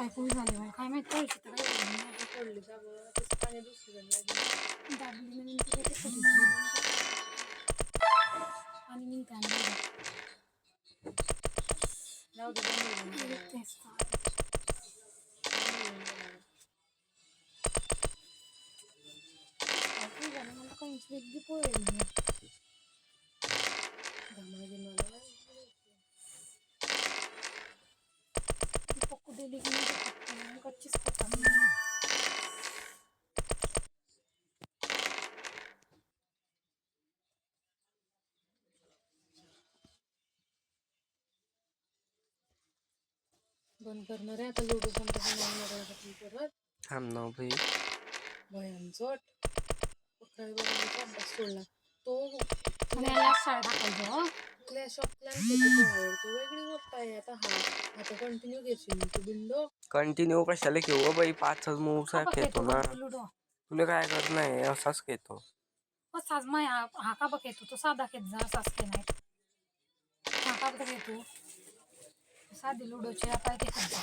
काय पोळी झाली बाई काय माहित पैसे तर काय पडले सगळं तसं पाणी दुसरीकडे लागलं दाबली म्हणून ते काही ते कधीच गेलं आणि निघता जाऊ दे बंद होईल तेच काय झालं मला काहीच वेगळी पोळी पक्कू दिली की नाही कच्चीच खातात बंद करणार आहे आता लुडो बंद परत थांब ना भाई भयांचोट अभ्यास सोडला तो शाळा टाकायचं क्लॅश ऑफ क्लॅन्स आवडतो वेगळी गोष्ट आहे आता आता कंटिन्यू घेशील तू विंडो कंटिन्यू कशाला घेऊ बाई 5 मूव्स खेळतो ना लुडो तुला काय करत नाही असाच खेळतो असाच माय हा का बघ येतो तो साधा खेळ जा असाच के नाही हा का बघ येतो साधी लुडोची काय ते खेळतो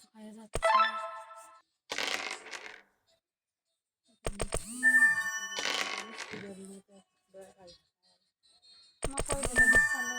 काय जात मग पहिले लगेच चाललं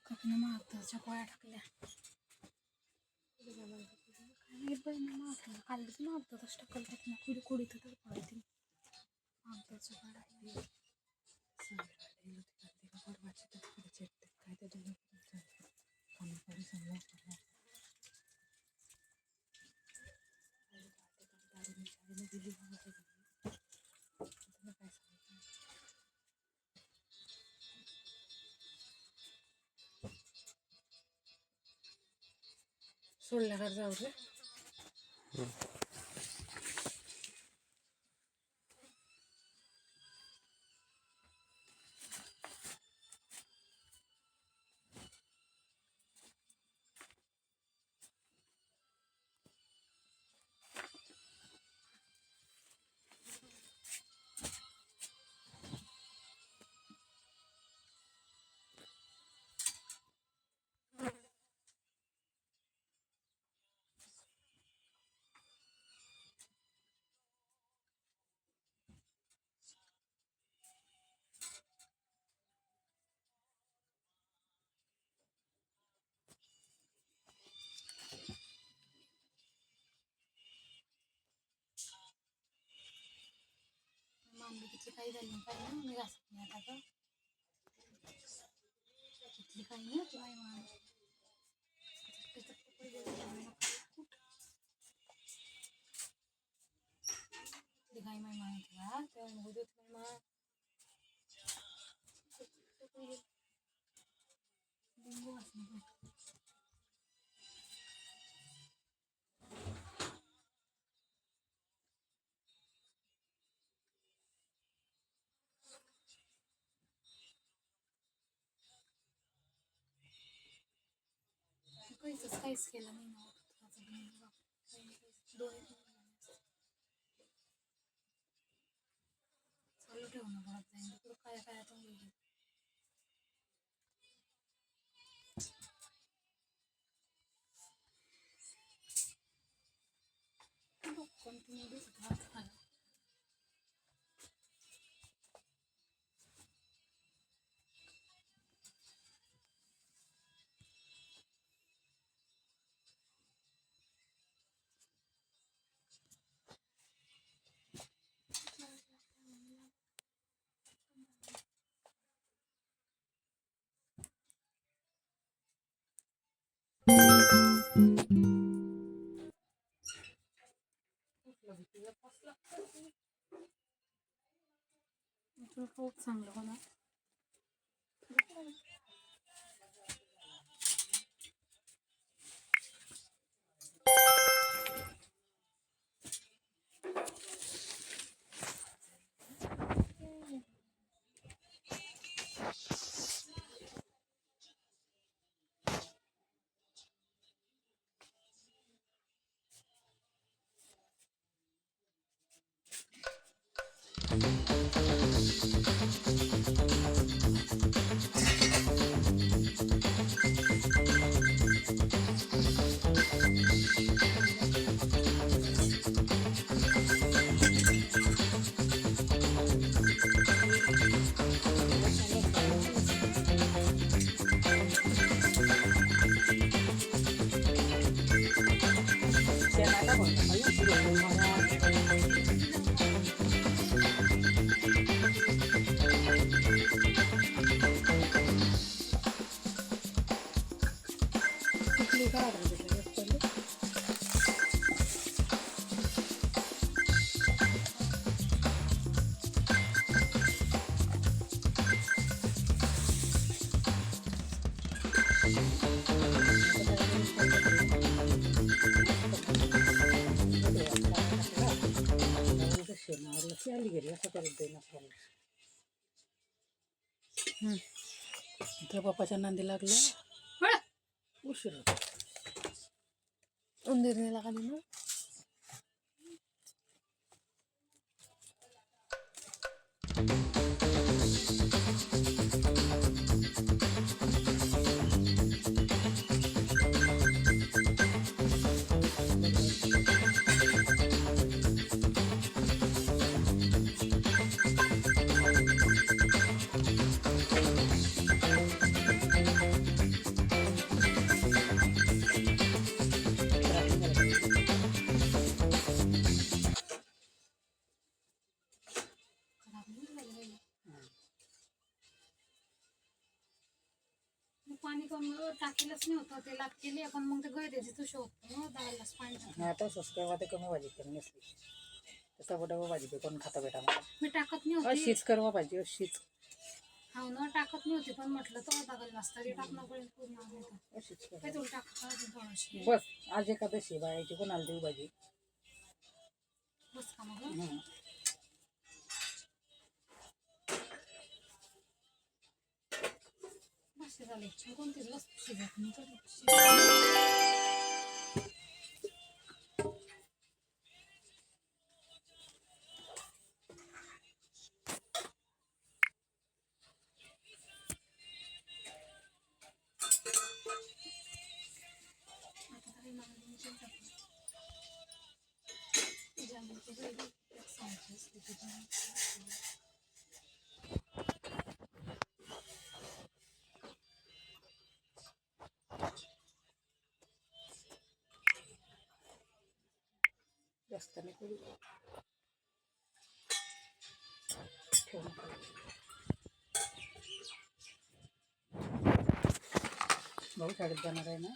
कपने मागच्या पोळ्या टाकल्या खाल्लीच मागतातच टाकल टाकल्या कुडी कुडी तर पडतील मागताच्या पोळ्या सोडल्यावर जाऊ दे मानगीचं काही झालं काय ना मी घासत नाही आता का तिथली काही नाही तुला मान दिखाई माय मान ठेवा तेव्हा मग देत मान लिंबू वाचून काहीच काहीच केलं नाही ना. डोळे चालू ठेवणं पडत जाईल तिकडं काय काय आता होईल. कंटिन्यू दिसत राहत मला. तुला खूप चांगलं हो ना. त्या बापाच्या नांदी लागलं उशीर उंदीर नेला का ना. पाणी कमी टाकेलच नाही होतं ते लाट केली आपण मग ते गळ द्यायची तू शोधतो दायलाच पाणी टाकलं. आता सबस्क्राईब आता कमी भाजी कमी नसली तसा बटावा भाजी पे कोण खाता बेटा मला मी टाकत नाही होती. अशीच करवा पाहिजे अशीच हा ना टाकत नाही होती पण म्हटलं तो टाकल नसता ते टाकणं पडेल पूर्ण अशीच काही तुला टाकत थोडीशी बस आज एकादशी बायाची कोणाला देऊ भाजी बस का मग. मस्त झाले कोणतीच वस्तू शिजत नाही जास्त नाही करू ठेवून भाऊ शाळेत जाणार आहे ना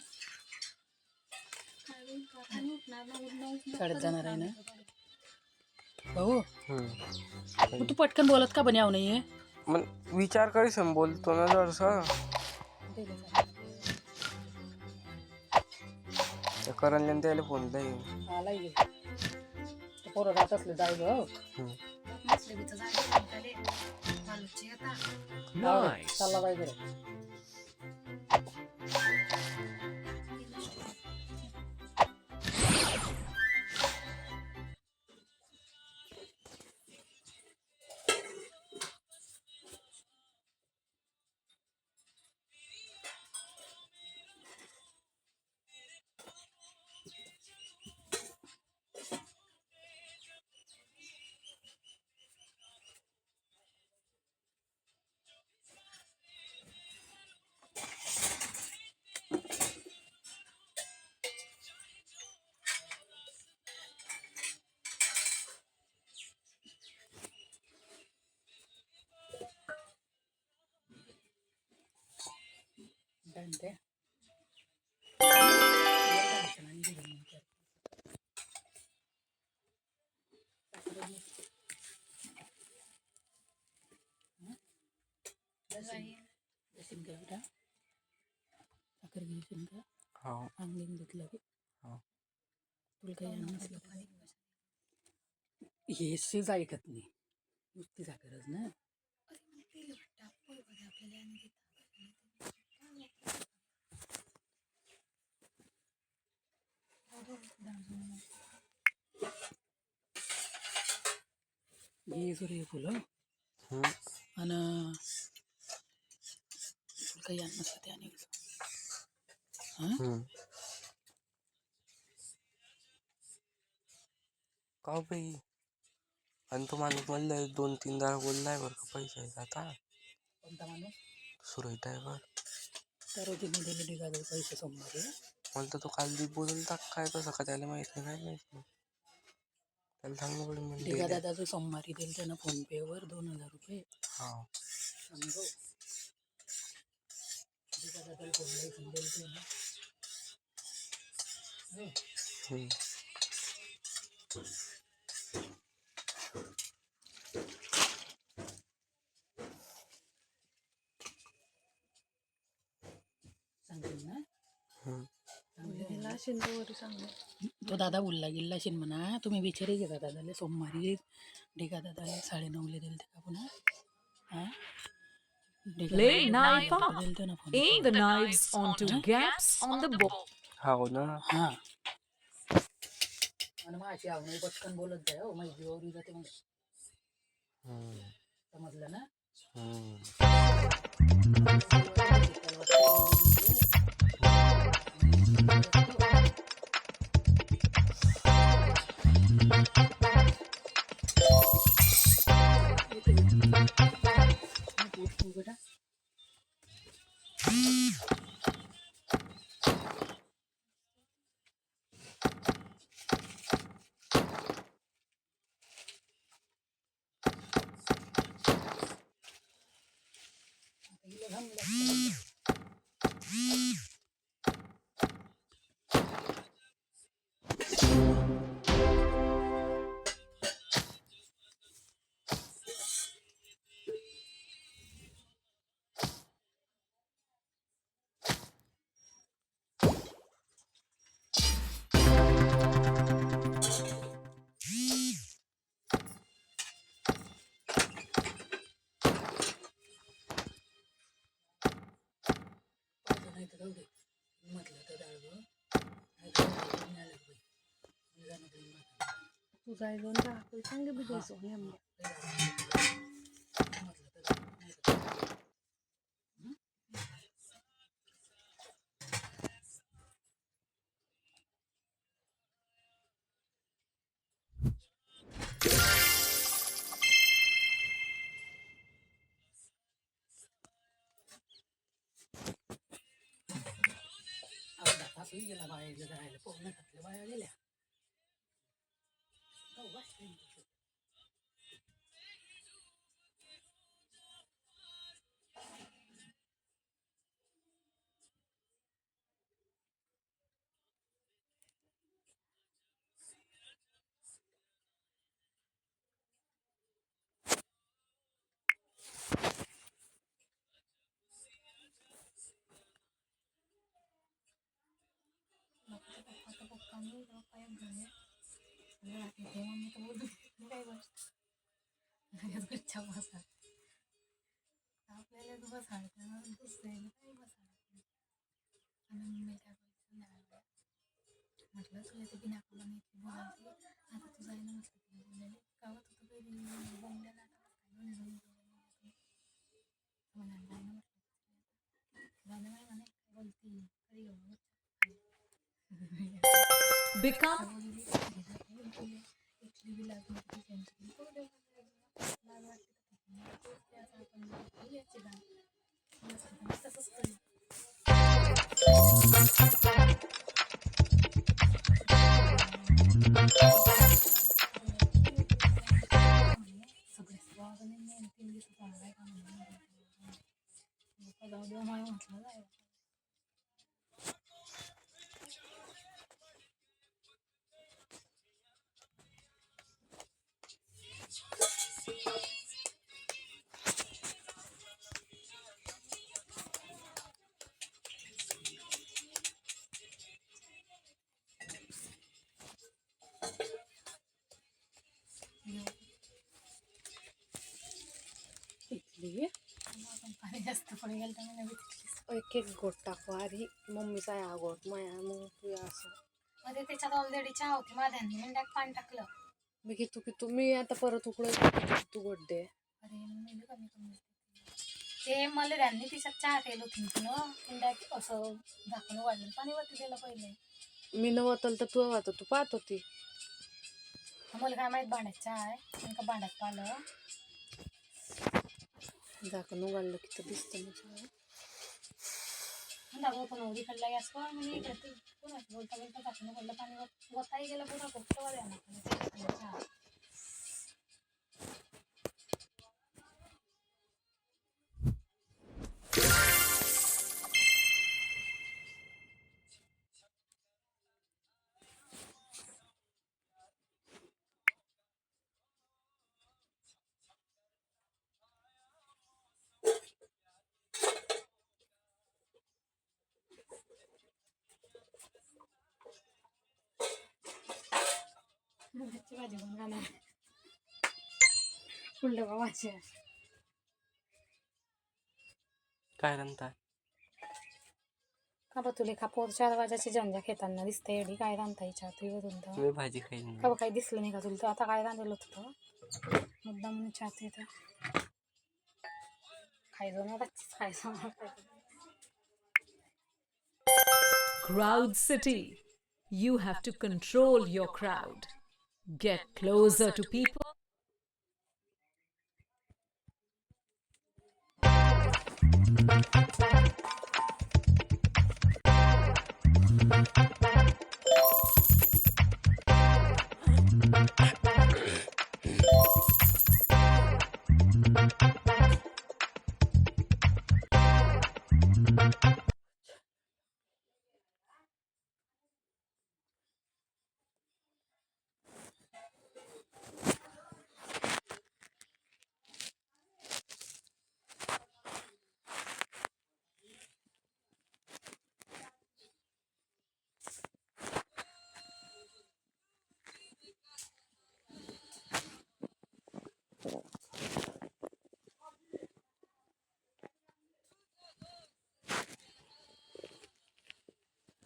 शाळेत जाणार आहे ना भाऊ मग तू पटकन बोलत का बनाव नाहीये मग विचार करीस बोलतो ना जरसा करण त्याला फोन द्याय आला ये पोरं जात असले जाय ग चालला बाई बरं काय म्हणते साखर घ्यायची का हो अंगण घेतलं की हो तुला काही आणलं नसलं हे ऐकत नाही नुसती साखरच ना घे सूर्यफूल हम्म, आणि तुला काही आणलं नसलं ते आणि हां हम्म. का हो बाई आणि तो माणूस बोललाय 2-3 बोललाय बरं का पैसे आता कोणता माणूस सुरई ड्रायव्हर त्या रोजीने दिले डिगादे पैसे सोमवारी मला तर तो काल बोलता काय कसं का त्याला माहित नाही काय माहित नाही त्याला सांगणं पडेल म्हणजे डिगा दिले. दादाचं सोमवारी दिलं त्यानं फोनपेवर 2,000 रुपये हा सांगू डिगा दादाला फोन लावून दिलं ते ना हम्म. सांगेल ना हम्म. तो दादा बोलला गेला असेल म्हणा तुम्ही विचारी घेता दादाला सोमवारी डिगा दादाला 9:30 दिल ते का पुन्हा हां Late night fun. दिल ना phone Aim the knives onto gaps on the board. हो ना हां आणि माझी आवडी पटकन बोलत जाय हो माझी जीवावरी जाते मग हम्म. समजलं ना हम्म. बेटा नाही तर जाऊ दे म्हटलं तर डाळ नाही तर आलं Tu sai don da ko sange bi so nem. गेला बाहेर राहायला पोहणं घातलं बाया गेल्या आपल्याला बसायचं दुसऱ्याला काही बसायचं आणि मी काय बोलते म्हटलं तुला ते बिना कामाने बोलायची आता तू जायला म्हटलं तुला बोलायला गावात होतं पहिली बोंबल्याला म्हणायला जायला म्हटलं जायला नाही म्हणे काय बोलते कधी Become इथली बी लाज नव्हती त्यांची लाज वाटते आपण याची तसंच करू सगळे वागणे 3 दिवस जाणार आहे का म्हणून जाऊ द्या मला म्हटलं जाय घेतली आपण पाणी जास्त पडे गेलं तर मी नवी एक एक गोट टाकू अरे मम्मीचा या गोट माया मग तू असं मध्ये त्याच्यात ऑलरेडी चहा होती माझ्याने मी पाणी टाकलं. मी घेतो की तुम्ही आता परत उकळत तू गोट दे. अरे मी बी कमी कमी ते मला त्यांनी तिच्यात चहा केलं होती तिनं इंडॅक असं झाकून वाढलं पाणी वरती दिलं पहिले. मी नवतल तर तू आता तू पाहत होती. मला काय माहित भांड्यात चहा आहे नेमकं भांड्यात पाहिलं झाकण उघडलं की तर दिसतं दाखव पण उडी खाल्ला गॅस पण मी इकडे कोणाचं बोलता बोलता झाकून उघडलं पाणी वताही गेलं पुन्हा घोटवर द्या ना चहा. मुगाची भाजी पण खाणार फुललं का भाजी काय रांधताय? का बा तुले का पोर 4 वाजाची झंझा खेळताना दिसते एवढी काय रांधता हिच्या तुझी बघून तर मी भाजी खाईन का बा काही दिसलं नाही का तुला तर आता काय रांधलं होतं मुद्दा म्हणून चाहते तर खायचो ना बच्चीच खायचो. Crowd City. You have to control your crowd. Get closer to people.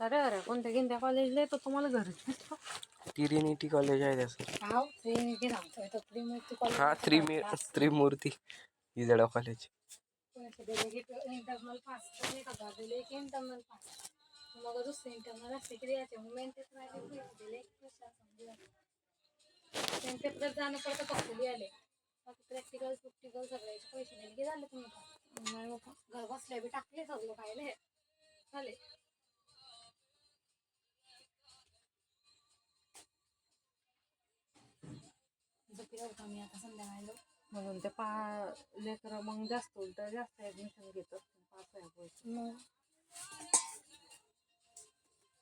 अरे अरे कोणत्या गिंद्या कॉलेजला येतो तुम्हाला घरी ट्रिनिटी कॉलेज आहे त्याचं. हाव ट्रेनिटी सांगतोय तो त्रिमूर्ती कॉलेज हा त्रिमूर्ती इजडा कॉलेज. इंटरनल पास तर 1000 दिले एक इंटरनल पास मग दुसरे इंटरनल असते की द्यायचे मग मेंटेच राहिले दिले एक पैसा समजून पेपर जाणं पडतं फक्त लिहायला बाकी प्रॅक्टिकल सगळ्याचे पैसे दिले की झाले तुम्ही नाही बाबा घर बसल्या बी टाकले सगळं खायला झाले. झोपी होता मी आता संध्याकाळी म्हणून ते लेकरं मग जास्त उलट जास्त ऍडमिशन घेत असतील 5 पैसे मग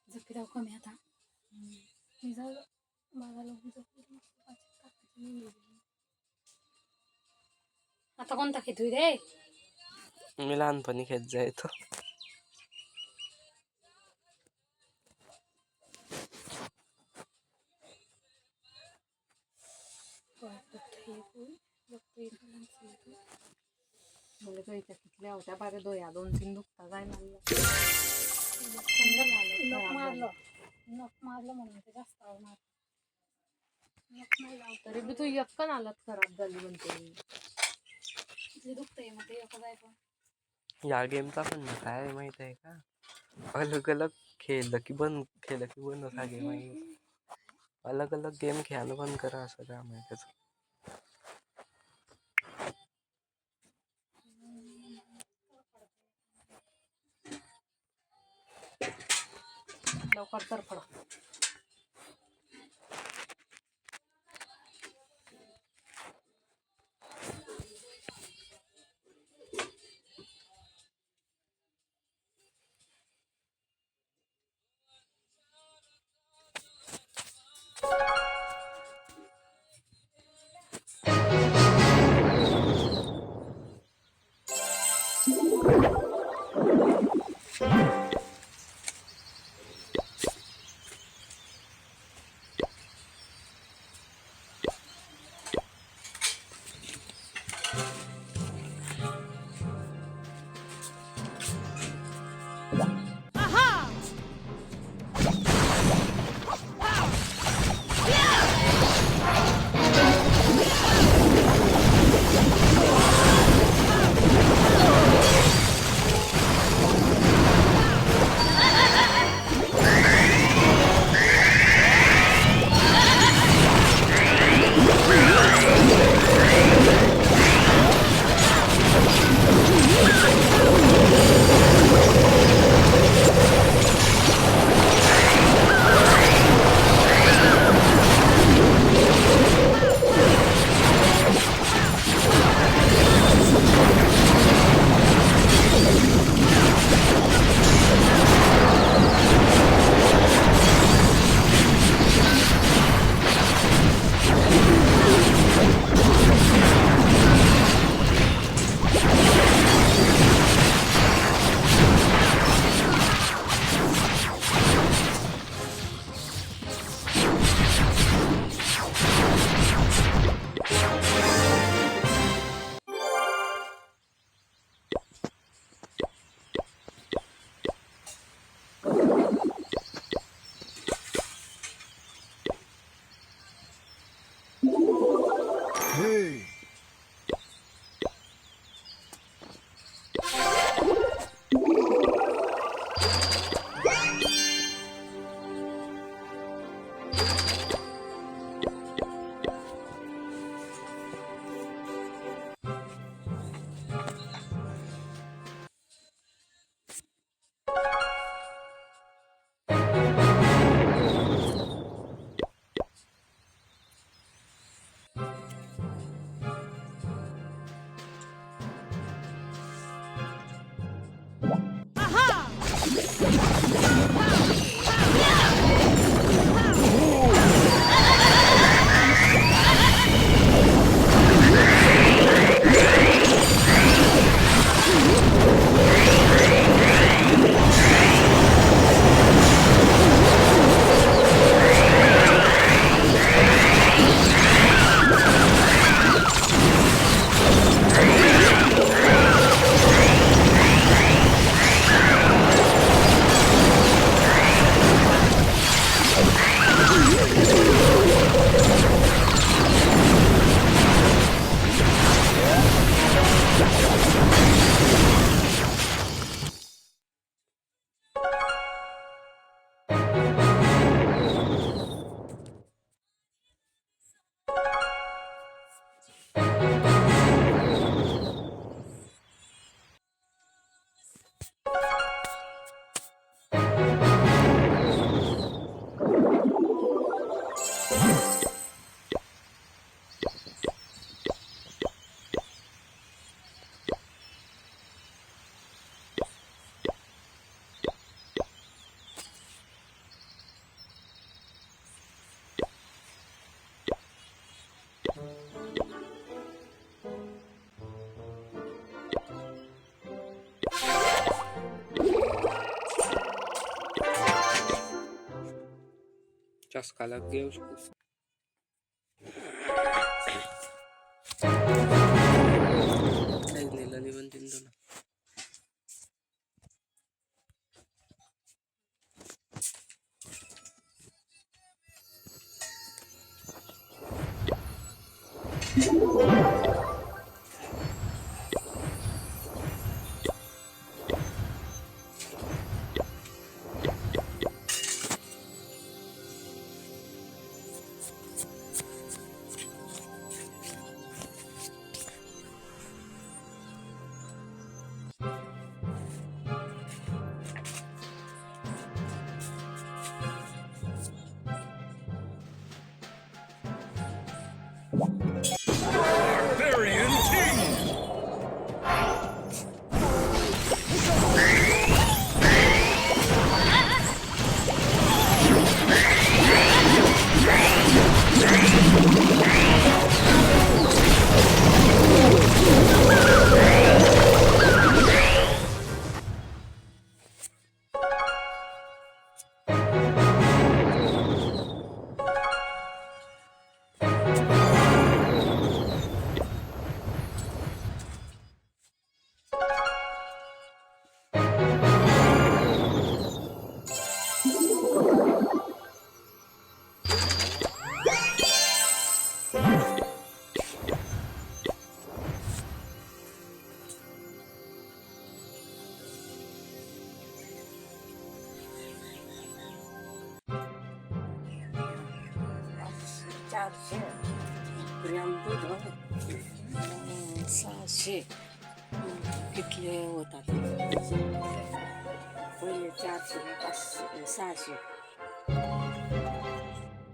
झोपी राहू कमी आता मी जाऊ माझा लोक आता कोणता खेतोय रे मी लहानपणी खेळ जायचो. मुलं गाईच्या कितल्या होत्या बारे 2-3 दुखता जाय नख मारलं म्हणून ते जास्त मार नख नाही लावत तरी बी तू यक्कन आलात खराब झाली म्हणते ते दुखतंय मग ते एका जाय पण या गेमचा पण काय माहित आहे का अलग अलग खेळलं की बंद हा गेम आहे. अलग अलग गेम खेळायला बंद करा असं काम आहे त्याचं. लवकर तर पडा चस्का लग गया उसको। नीला नहीं बनती दोनों। 600 कितले होतात पहिले 400 500 600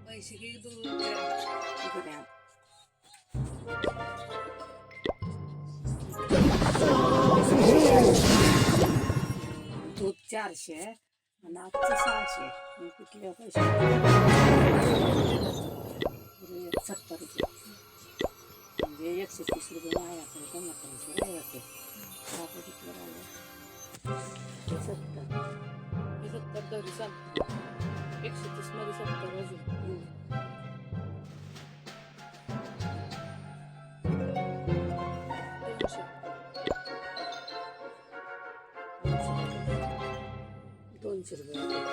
पैसे किती ग्रॅम दूध 400 आणि आजचं 600 कितले पैसे 70 रुपये म्हणजे 130 रुपये माझ्याकडे जमा करायचे राहायचे आपण किती राहिले 70 तरी चालतं 130 मध्ये 70 अजून $200 रुपये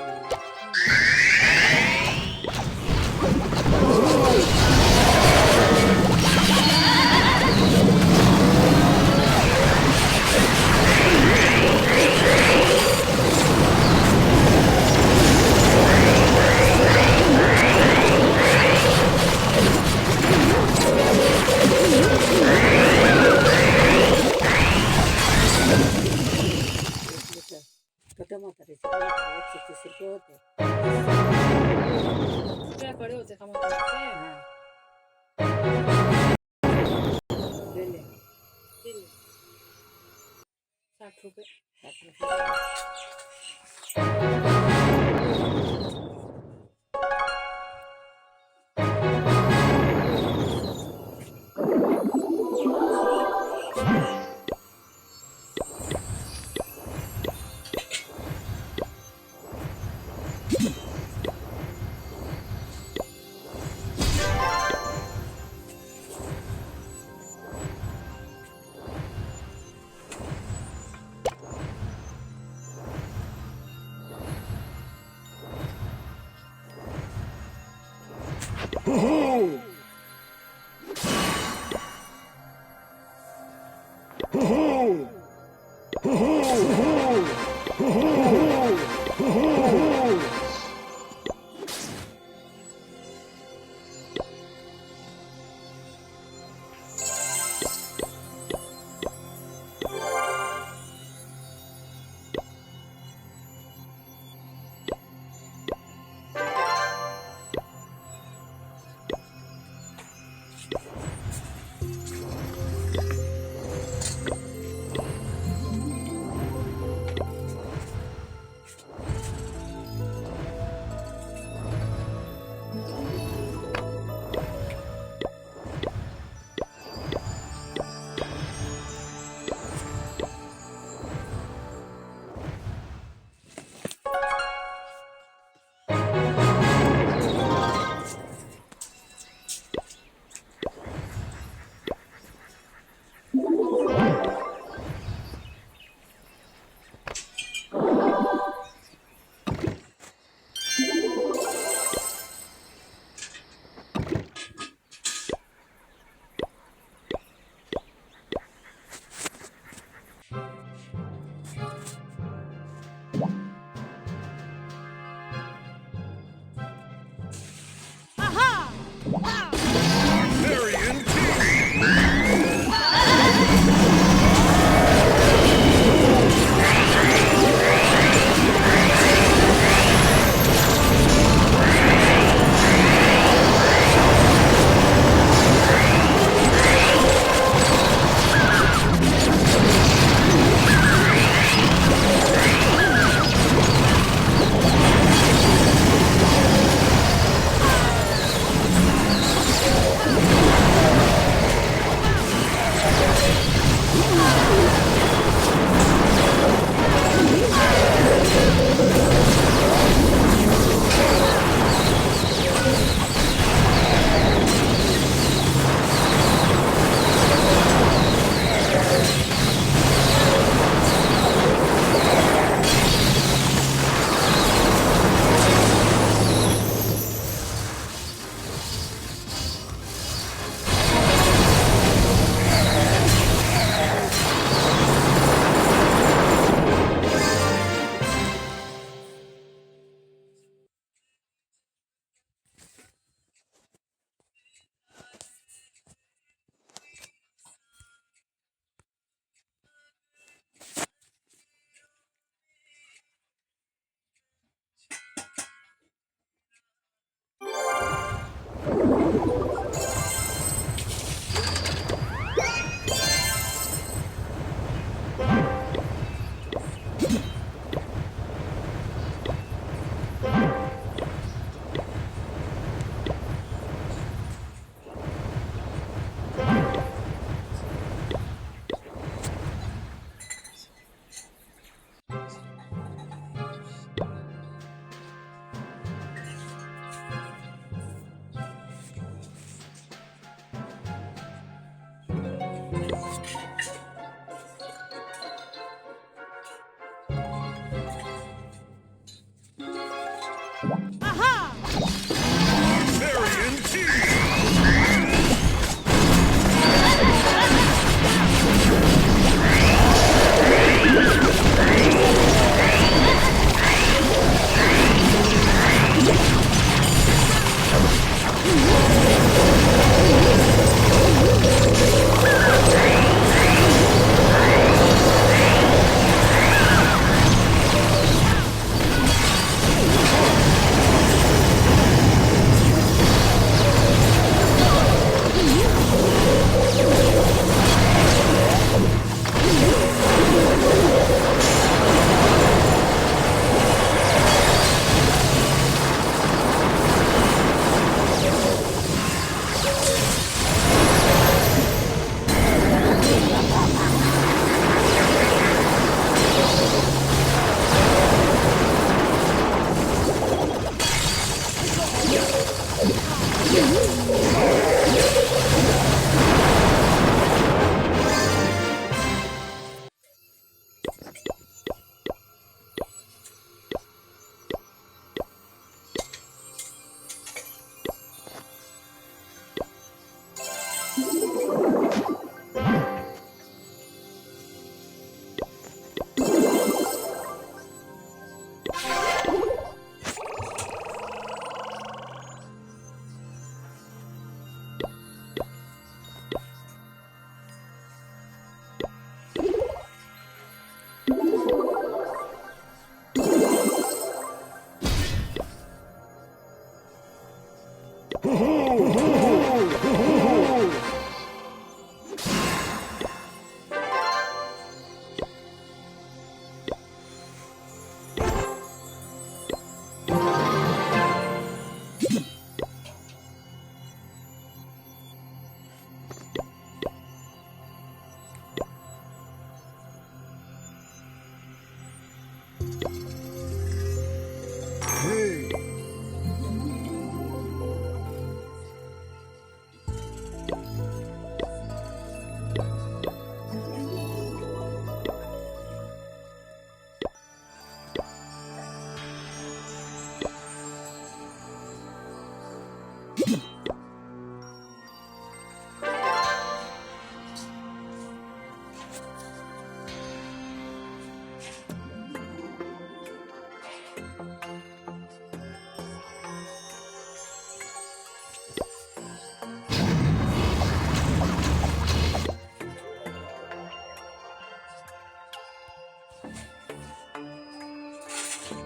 कथा म्हातारीचे 130 रुपये होते तुझ्याकडे होते का म्हातारीचे? गेले दिले 60 रुपये 60 रुपये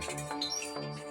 आहे